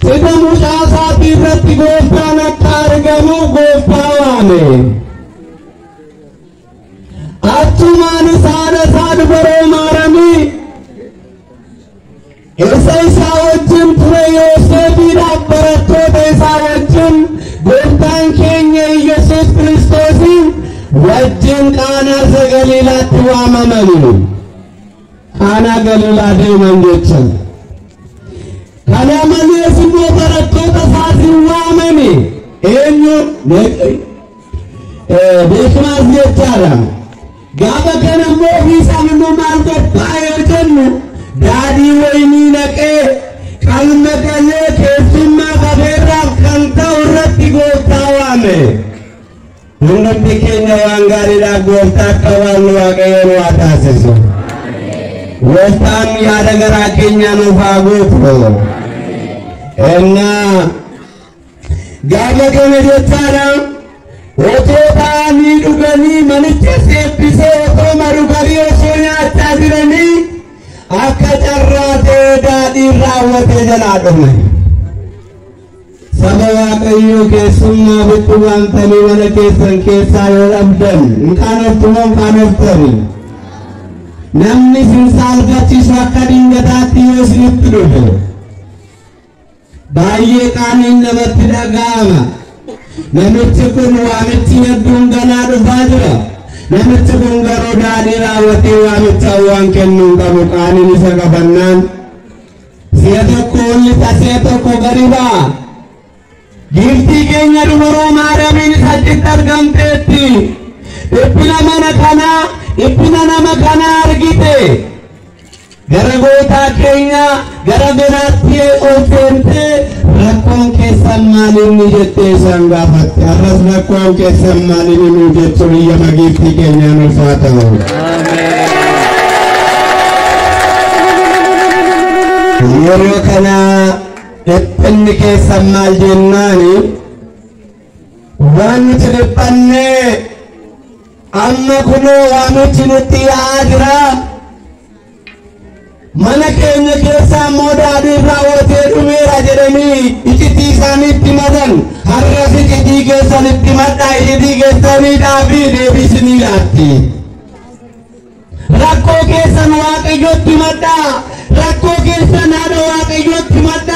Sida mucaasaati irratti gooftaan akka argamu gooftaa waame. Achumaan isaan baroo maaramii isa wajjin ture Yoosefiidhaaf barattoota isaa wajjin gooftaan keenya Yesuus Kiristoosiin wajjin Qaanaa Galiilaatti waamamanii Qaanaa Galiilaa deeman jechuun. Kana malees immoo barattoota isaatiin waamame eenyu Deekimaas jechaadha. Gaafa kana immoo ofiisaan immoo maal godhaa yoo jennu daadhii waynii naqee qalma galee keessummaa qabeerraaf kan ta'u irratti gooftaa waame. Hundumti keenya waan gaariidhaaf gooftaa akka waan Waaqayyoon waa taasisu. Gooftaan yaada garaa keenya nuuf haa guutu. Gaafa kana jechaadha otoo ta'anii dhuganii manicha seebbisee otoo maruganii osoo nyaachaa jiranii akka carraa ta'ee daadhiin raawwatee jalaa dhume. Saba Waaqayyoo keessummaa bitti waamtanii mana keessan keessaa yoo dhabdan hin qaanoftanii namni isin saalfachiisu akka dingataatti yoo isinitti dhufe baay'ee qaaniin namatti dhaga'ama. Namichi kun waamichi hedduun ganaa dhufaa jira. Namichi kun garuu daadhii raawwatee waamicha waan kennuu qabu qaaniin isa qabannaan si'a tokko ollita si'a tokko gadi ba'a. Giiftii keenya dubaroo Maariyaamiin achitti argamteetti dhiphina mana kanaa dhiphina nama kanaa argite gara gootaa keenya gara biraatti ol seentee rakkoon keessan maalinni jettee isaan gaafatte. Arras rakkoon keessan maalinni nuu jechuun iyya giiftii keenya nuuf haa ta'u. Yeroo kana dhiphinni keessan maal jennaani waan nuti dhiphannee amma kunoo waamichi nutti yaa'aa jira. Mana keenya keessaa immoo daadhiin raawwatee dhumeera jedhanii iccitii isaaniitti madan har'as iccitii keessanitti madhaa iccitii keessanii dhaabii deebisinii laatti. Rakkoo keessan Waaqayyotti madhaa rakkoo keessan haadha Waaqayyotti madhaa.